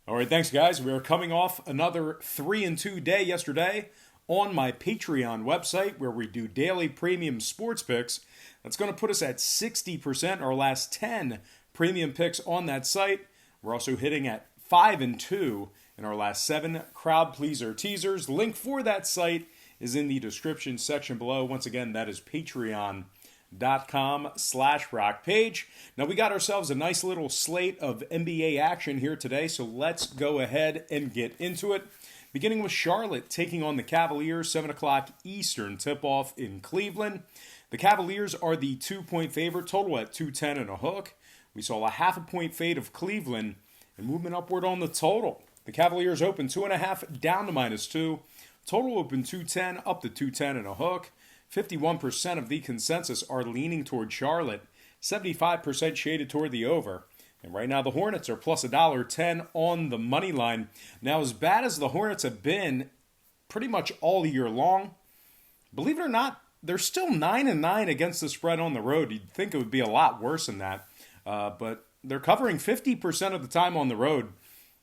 All right, thanks, guys. We are coming off another 3-2 day yesterday on my Patreon website where we do daily premium sports picks. That's going to put us at 60%, our last 10 premium picks on that site. We're also hitting at 5-2 in our last 7 crowd pleaser teasers. Link for that site is in the description section below. Once again, that is patreon.com/rock page. Now we got ourselves a nice little slate of NBA action here today, so let's go ahead and get into it. Beginning with Charlotte taking on the Cavaliers, 7 o'clock Eastern tip-off in Cleveland. The Cavaliers are the 2-point favorite, total at 210 and a hook. We saw a half a point fade of Cleveland and movement upward on the total. The Cavaliers open 2.5 down to -2. Total open 210 up to 210 and a hook. 51% of the consensus are leaning toward Charlotte, 75% shaded toward the over. And right now the Hornets are plus $1.10 on the money line. Now, as bad as the Hornets have been pretty much all year long, believe it or not, they're still 9-9 against the spread on the road. You'd think it would be a lot worse than that. But they're covering 50% of the time on the road.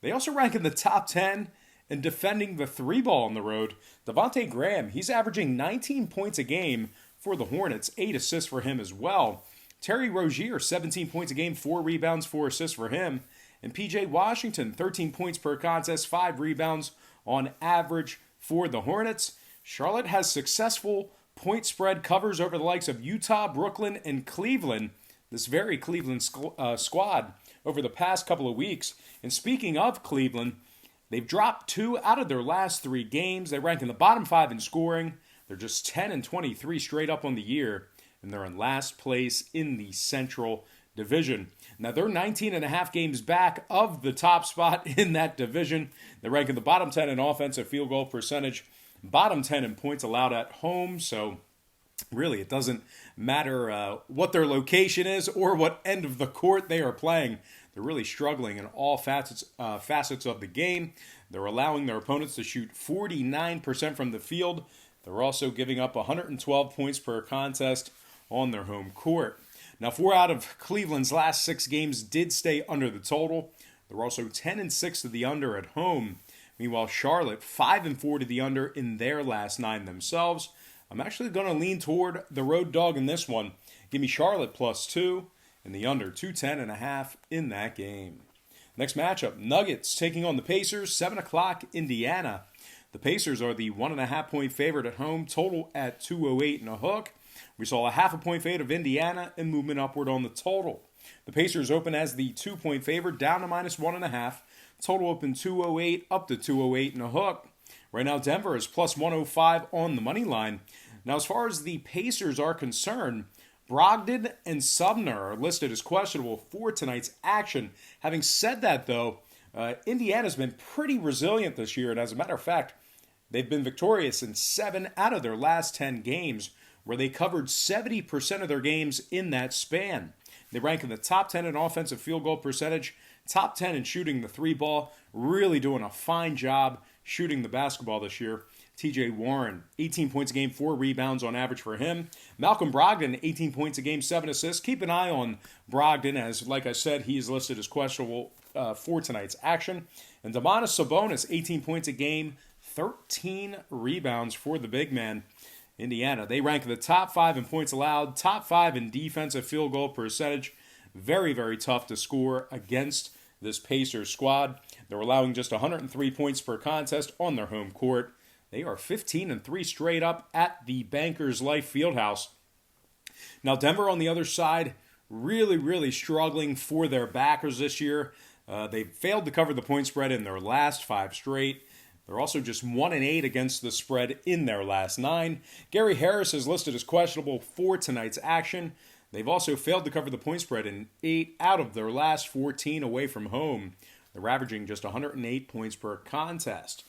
They also rank in the top 10 in defending the three ball on the road. Devontae Graham, he's averaging 19 points a game for the Hornets, 8 assists for him as well. Terry Rozier, 17 points a game, 4 rebounds, 4 assists for him. And PJ Washington, 13 points per contest, 5 rebounds on average for the Hornets. Charlotte has successful point spread covers over the likes of Utah, Brooklyn, and Cleveland. This very Cleveland squad over the past couple of weeks. And speaking of Cleveland, they've dropped 2 out of their last 3 games. They rank in the bottom 5 in scoring. They're just 10-23 straight up on the year, and they're in last place in the Central Division. Now, they're 19.5 games back of the top spot in that division. They rank in the bottom 10 in offensive field goal percentage, bottom 10 in points allowed at home. So, really, it doesn't matter what their location is or what end of the court they are playing. They're really struggling in all facets of the game. They're allowing their opponents to shoot 49% from the field. They're also giving up 112 points per contest on their home court. Now, 4 out of Cleveland's last 6 games did stay under the total. They're also 10-6 to the under at home. Meanwhile, Charlotte, 5-4 to the under in their last 9 themselves. I'm actually going to lean toward the road dog in this one. Give me Charlotte +2 and the under 210.5 in that game. Next matchup, Nuggets taking on the Pacers, 7 o'clock Indiana. The Pacers are the 1.5 point favorite at home, total at 208 and a hook. We saw a half a point fade of Indiana and movement upward on the total. The Pacers open as the 2-point favorite, down to -1.5. Total open 208 up to 208 and a hook. Right now, Denver is plus 105 on the money line. Now, as far as the Pacers are concerned, Brogdon and Sumner are listed as questionable for tonight's action. Having said that, though, Indiana's been pretty resilient this year, and as a matter of fact, they've been victorious in 7 out of their last 10 games, where they covered 70% of their games in that span. They rank in the top 10 in offensive field goal percentage, top 10 in shooting the 3-ball, really doing a fine job shooting the basketball this year. TJ Warren, 18 points a game, 4 rebounds on average for him. Malcolm Brogdon, 18 points a game, 7 assists. Keep an eye on Brogdon, as, like I said, he is listed as questionable for tonight's action. And Domantas Sabonis, 18 points a game, 13 rebounds for the big man. Indiana, they rank in the top 5 in points allowed, top 5 in defensive field goal percentage. Very, very tough to score against this Pacers squad. They're allowing just 103 points per contest on their home court. They are 15-3 straight up at the Bankers Life Fieldhouse. Now, Denver on the other side, really, really struggling for their backers this year. They failed to cover the point spread in their last 5 straight. They're also just 1-8 against the spread in their last 9. Gary Harris is listed as questionable for tonight's action. They've also failed to cover the point spread in 8 out of their last 14 away from home. They're averaging just 108 points per contest.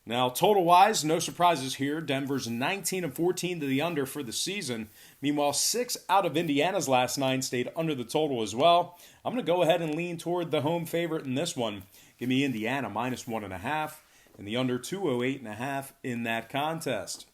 Now, total-wise, no surprises here. Denver's 19-14 to the under for the season. Meanwhile, 6 out of Indiana's last 9 stayed under the total as well. I'm going to go ahead and lean toward the home favorite in this one. Give me Indiana -1.5 and the under 208.5 in that contest.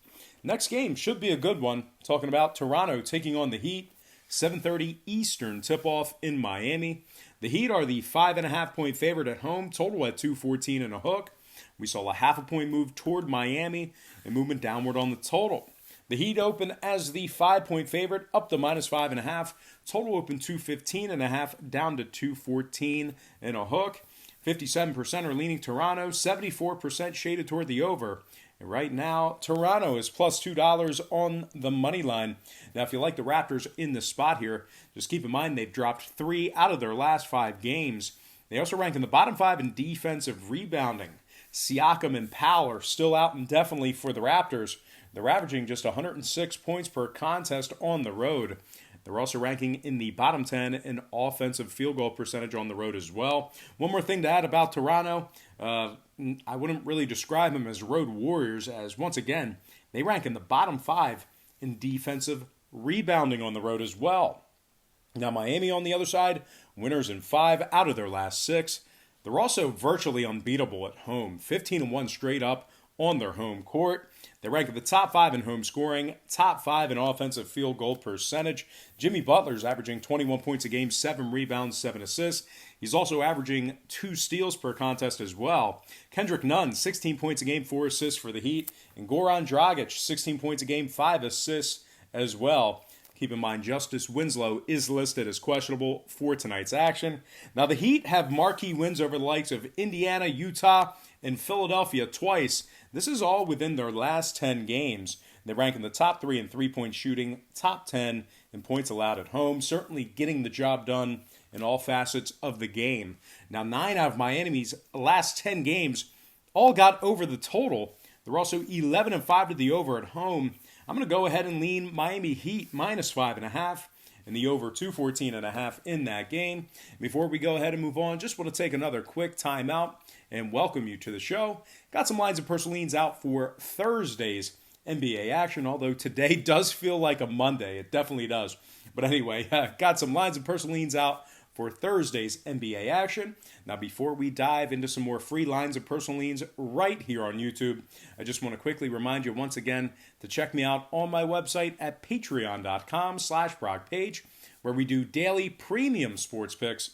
Next game should be a good one. Talking about Toronto taking on the Heat. 7:30 Eastern tip-off in Miami. The Heat are the 5.5-point favorite at home, total at 214 and a hook. We saw a half a point move toward Miami and movement downward on the total. The Heat open as the 5-point favorite, up to minus 5.5. Total open 215.5, down to 214 and a hook. 57% are leaning Toronto, 74% shaded toward the over. And right now, Toronto is plus $2 on the money line. Now, if you like the Raptors in this spot here, just keep in mind they've dropped 3 out of their last 5 games. They also rank in the bottom 5 in defensive rebounding. Siakam and Powell are still out indefinitely for the Raptors. They're averaging just 106 points per contest on the road. They're also ranking in the bottom 10 in offensive field goal percentage on the road as well. One more thing to add about Toronto. I wouldn't really describe them as road warriors, as once again, they rank in the bottom 5 in defensive rebounding on the road as well. Now, Miami on the other side, winners in 5 out of their last 6. They're also virtually unbeatable at home, 15-1 straight up on their home court. They rank at the top 5 in home scoring, top 5 in offensive field goal percentage. Jimmy Butler's averaging 21 points a game, 7 rebounds, 7 assists. He's also averaging 2 steals per contest as well. Kendrick Nunn, 16 points a game, 4 assists for the Heat. And Goran Dragic, 16 points a game, 5 assists as well. Keep in mind, Justice Winslow is listed as questionable for tonight's action. Now, the Heat have marquee wins over the likes of Indiana, Utah, and Philadelphia twice. This is all within their last 10 games. They rank in the top 3 in three-point shooting, top 10 in points allowed at home, certainly getting the job done in all facets of the game. Now, 9 out of Miami's last 10 games all got over the total. They're also 11-5 to the over at home. I'm going to go ahead and lean Miami Heat minus 5.5 and the over 214.5 in that game. Before we go ahead and move on, just want to take another quick timeout and welcome you to the show. Got some lines of personal leans out for Thursday's NBA action, although today does feel like a Monday. It definitely does. But anyway, got some lines of personal leans out for Thursday's NBA action. Now, before we dive into some more free lines of personal leans right here on YouTube, I just want to quickly remind you once again to check me out on my website at patreon.com/BrockPage, where we do daily premium sports picks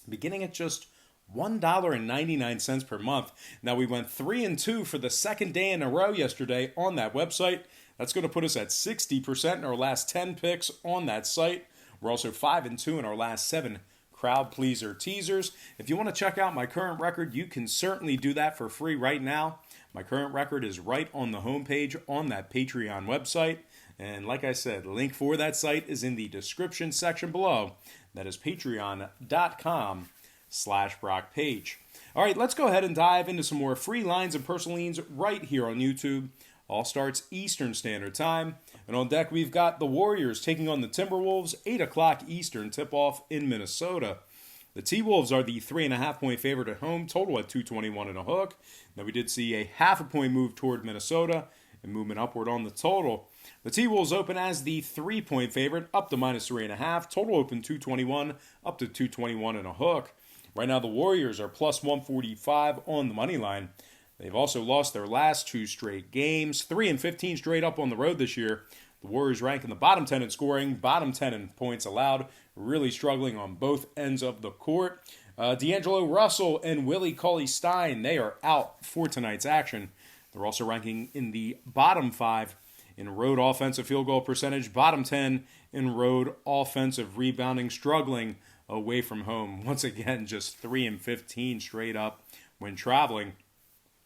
beginning at just $1.99 per month. Now, we went 3-2 for the second day in a row yesterday on that website. That's going to put us at 60% in our last 10 picks on that site. We're also 5-2 in our last 7 crowd pleaser teasers. If you want to check out my current record, you can certainly do that for free right now. My current record is right on the homepage on that Patreon website. And like I said, the link for that site is in the description section below. That is patreon.com/BrockPage. All right, let's go ahead and dive into some more free lines and personal leans right here on YouTube. All starts Eastern Standard Time. And on deck, we've got the Warriors taking on the Timberwolves, 8 o'clock Eastern tip-off in Minnesota. The T-Wolves are the 3.5-point favorite at home, total at 221 and a hook. Now, we did see a half a point move toward Minnesota and movement upward on the total. The T-Wolves open as the 3-point favorite, up to minus 3.5. Total open 221, up to 221 and a hook. Right now, the Warriors are plus 145 on the money line. They've also lost their last 2 straight games, 3-15 straight up on the road this year. The Warriors rank in the bottom 10 in scoring, bottom 10 in points allowed, really struggling on both ends of the court. D'Angelo Russell and Willie Cauley-Stein, they are out for tonight's action. They're also ranking in the bottom 5 in road offensive field goal percentage, bottom 10 in road offensive rebounding, struggling away from home. Once again, just 3-15 straight up when traveling.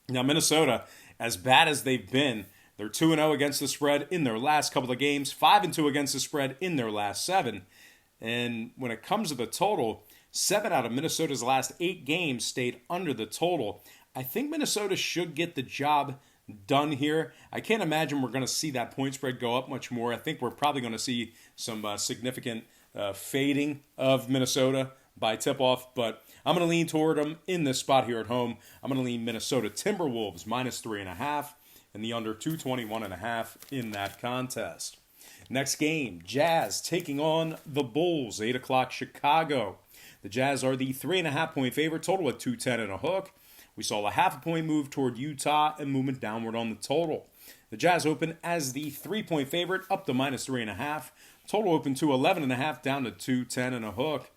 Now, Minnesota, as bad as they've been, they're 2-0 against the spread in their last couple of games, 5-2 against the spread in their last 7. And when it comes to the total, 7 out of Minnesota's last 8 games stayed under the total. I think Minnesota should get the job done here. I can't imagine we're going to see that point spread go up much more. I think we're probably going to see some significant fading of Minnesota by tip-off, but I'm going to lean toward them in this spot here at home. I'm going to lean Minnesota Timberwolves minus 3.5 and the under 221.5 in that contest. Next game, Jazz taking on the Bulls, 8 o'clock Chicago. The Jazz are the 3.5-point favorite, total at 210 and a hook. We saw a half a point move toward Utah and movement downward on the total. The Jazz open as the 3-point favorite, up to minus 3.5. Total open to 11.5, down to 210 and a hook.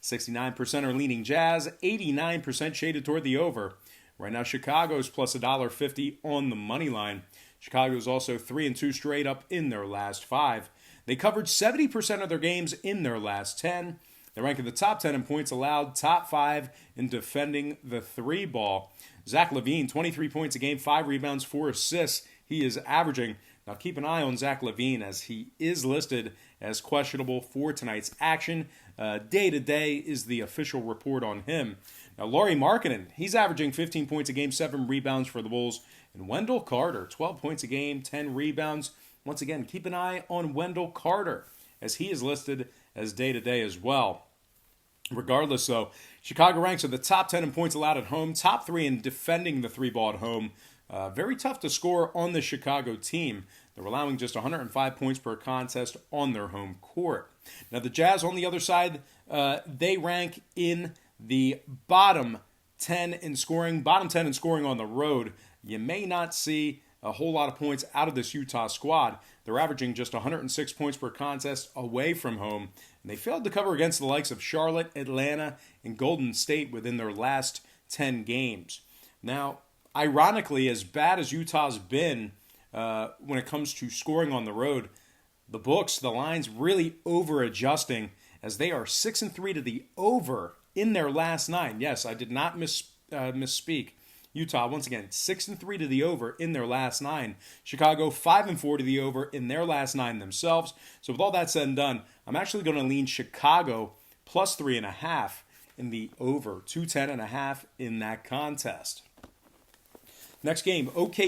69% are leaning Jazz, 89% shaded toward the over. Right now, Chicago's plus $1.50 on the money line. Chicago's also 3-2 straight up in their last 5. They covered 70% of their games in their last 10. They rank in the top 10 in points allowed, top 5 in defending the 3 ball. Zach LaVine, 23 points a game, 5 rebounds, 4 assists. He is averaging. Now keep an eye on Zach LaVine as he is listed as questionable for tonight's action. Day to day is the official report on him. Now Lauri Markkanen, he's averaging 15 points a game, 7 rebounds for the Bulls. And Wendell Carter, 12 points a game, 10 rebounds. Once again, keep an eye on Wendell Carter as he is listed as day to day as well. Regardless, though, Chicago ranks in the top 10 in points allowed at home, top 3 in defending the 3 ball at home. Very tough to score on the Chicago team. They're allowing just 105 points per contest on their home court. Now, the Jazz on the other side, they rank in the bottom 10 in scoring on the road. You may not see a whole lot of points out of this Utah squad. They're averaging just 106 points per contest away from home. And they failed to cover against the likes of Charlotte, Atlanta, and Golden State within their last 10 games. Now, ironically, as bad as Utah's been when it comes to scoring on the road, the lines really over-adjusting as they are 6-3 to the over in their last 9. Yes, I did not misspeak. Utah, once again, 6-3 to the over in their last 9. Chicago, 5-4 to the over in their last 9 themselves. So with all that said and done, I'm actually going to lean Chicago plus 3.5 in the over, 210.5 in that contest. Next game, OK.